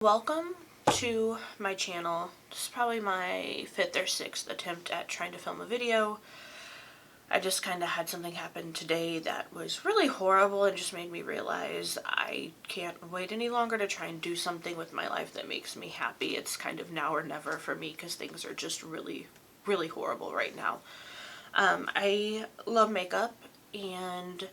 Welcome to my channel. This is probably my 5th or 6th attempt at trying to film a video. I just kind of had something happen today that was really horrible and just made me realize I can't wait any longer to try and do something with my life that makes me happy. It's kind of now or never for me because things are just really horrible right now. I love makeup and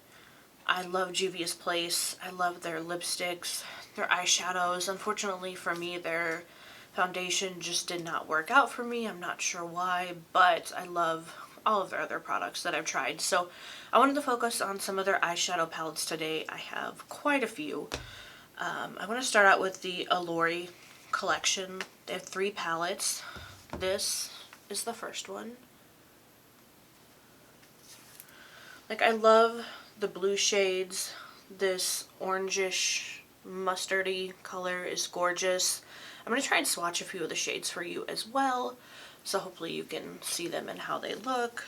I love Juvia's Place. I love their lipsticks, their eyeshadows. Unfortunately for me, their foundation just did not work out for me. I'm not sure why, but I love all of their other products that I've tried. So I wanted to focus on some of their eyeshadow palettes today. I have quite a few. I want to start out with the Allure collection. They have 3 palettes. This is the first one. Like, I love the blue shades. This orangish mustardy color is gorgeous. I'm going to try and swatch a few of the shades for you as well, so hopefully you can see them and how they look.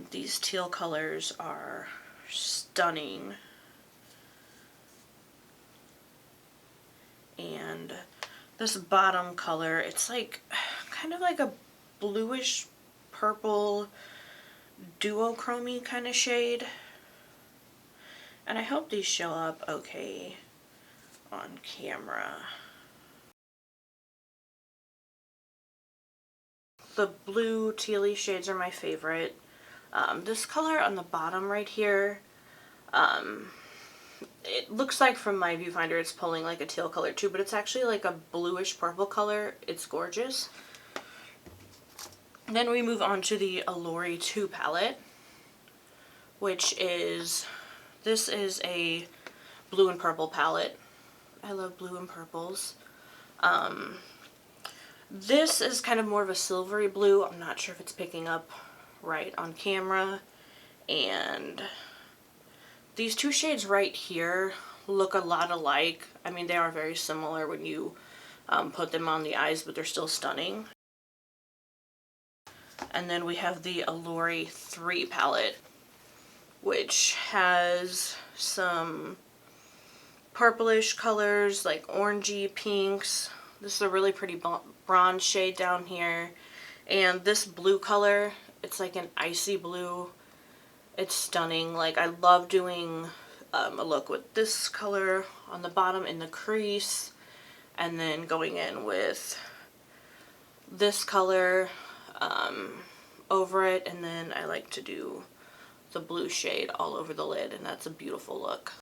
These teal colors are stunning. And this bottom color, it's like kind of like a bluish purple duochrome kind of shade. And I hope these show up okay on camera. The blue tealy shades are my favorite. This color on the bottom right here, it looks like from my viewfinder it's pulling like a teal color too, but it's actually like a bluish purple color. It's gorgeous. Then we move on to the Allure 2 palette, which is, this is a blue and purple palette. I love blue and purples. This is kind of more of a silvery blue. I'm not sure if it's picking up right on camera. And these 2 shades right here look a lot alike. I mean, they are very similar when you put them on the eyes, but they're still stunning. And then we have the Allure 3 palette, which has some purplish colors like orangey pinks. This is a really pretty bronze shade down here. And this blue color, it's like an icy blue. It's stunning. Like, I love doing a look with this color on the bottom in the crease, and then going in with this color over it, and then I like to do the blue shade all over the lid, and that's a beautiful look.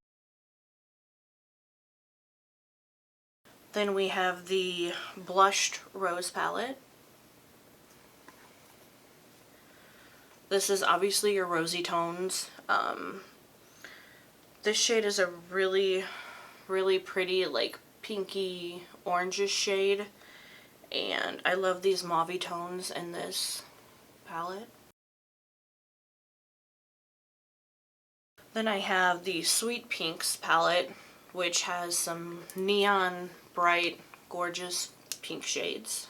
Then we have the Blushed Rose palette. This is obviously your rosy tones. This shade is a really pretty, like, pinky orangish shade, and I love these mauve tones in this palette. Then I have the Sweet Pinks palette, which has some neon, bright, gorgeous pink shades.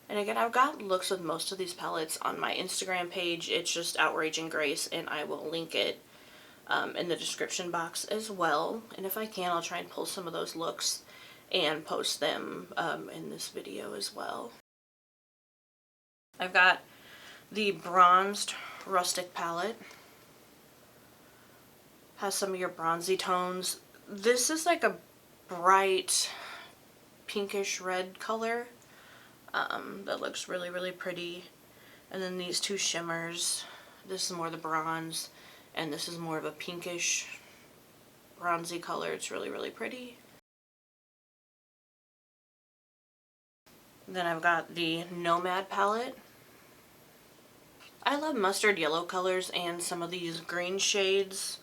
And again, I've got looks with most of these palettes on my Instagram page. It's just Outraging Grace, and I will link it in the description box as well. And if I can, I'll try and pull some of those looks and post them in this video as well. I've got the Bronzed Rustic palette. Has some of your bronzy tones. This is like a bright pinkish red color that looks really pretty. And then these 2 shimmers. This is more the bronze, and this is more of a pinkish bronzy color. It's really pretty. Then I've got the Nomad palette. I love mustard yellow colors, and some of these green shades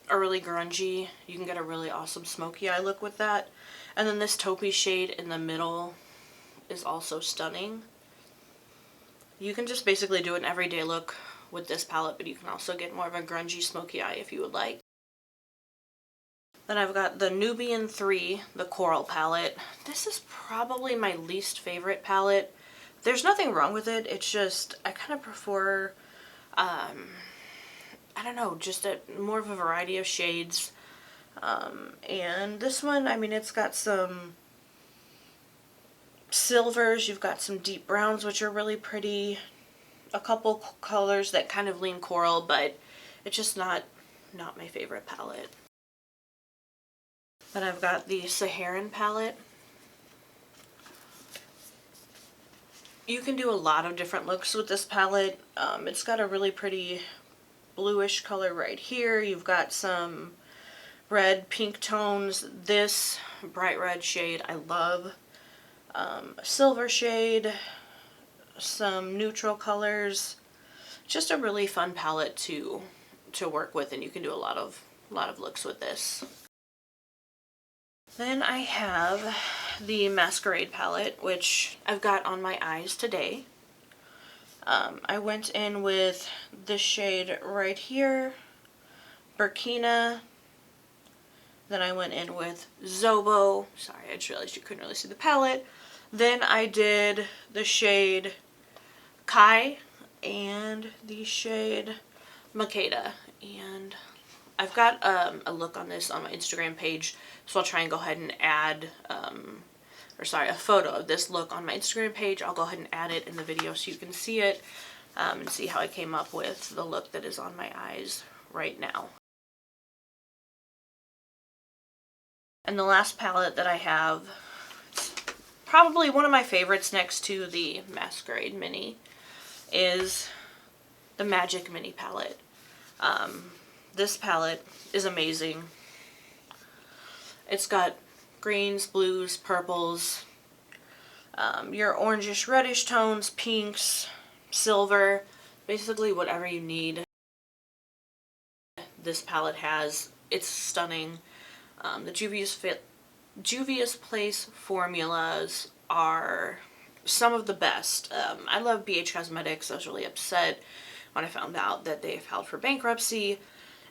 are really grungy. You can get a really awesome smoky eye look with that. And then this taupey shade in the middle is also stunning. You can just basically do an everyday look with this palette, but you can also get more of a grungy smoky eye if you would like. Then I've got the Nubian 3, the Coral palette. This is probably my least favorite palette. There's nothing wrong with it, it's just I kind of prefer I don't know, just more of a variety of shades. And this one, I mean, it's got some silvers, you've got some deep browns, which are really pretty, a couple colors that kind of lean coral, but it's just not my favorite palette. Then I've got the Saharan palette. You can do a lot of different looks with this palette. It's got a really pretty bluish color right here. You've got some red, pink tones. This bright red shade I love. A silver shade, some neutral colors. Just a really fun palette to work with, and you can do a lot of looks with this. Then I have the Masquerade palette, which I've got on my eyes today. I went in with this shade right here, Burkina. Then I went in with Zobo. Sorry, I just realized you couldn't really see the palette. Then I did the shade Kai and the shade Makeda. And I've got a look on this on my Instagram page, so I'll try and go ahead and add, a photo of this look on my Instagram page. I'll go ahead and add it in the video so you can see it and see how I came up with the look that is on my eyes right now. And the last palette that I have, it's probably one of my favorites next to the Masquerade Mini, is the Magic Mini palette. This palette is amazing. It's got greens, blues, purples, your orangish reddish tones, pinks, silver, basically whatever you need. This palette has. It's stunning. The Juvia's Place formulas are some of the best. I love BH Cosmetics. I was really upset when I found out that they filed for bankruptcy,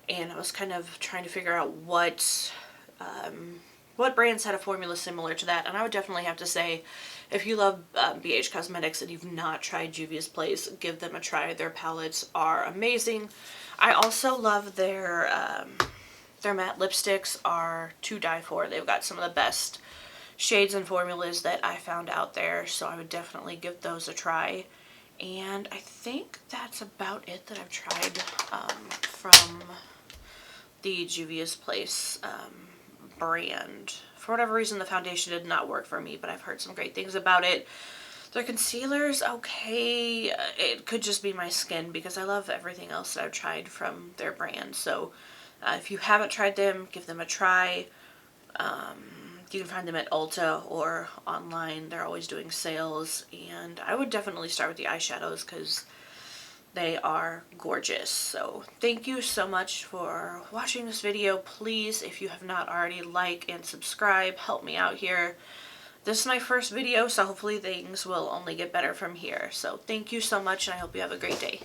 and I was kind of trying to figure out what brands had a formula similar to that. And I would definitely have to say, if you love BH Cosmetics and you've not tried Juvia's Place, give them a try. Their palettes are amazing. I also love their matte lipsticks are to die for. They've got some of the best shades and formulas that I found out there, so I would definitely give those a try. And I think that's about it that I've tried from the Juvia's Place brand. For whatever reason, the foundation did not work for me, but I've heard some great things about it. Their concealer's okay. It could just be my skin, because I love everything else that I've tried from their brand. So if you haven't tried them, give them a try. You can find them at Ulta or online. They're always doing sales, and I would definitely start with the eyeshadows because they are gorgeous. So thank you so much for watching this video. Please, if you have not already, like and subscribe. Help me out here. This is my first video, so hopefully things will only get better from here. So thank you so much, and I hope you have a great day.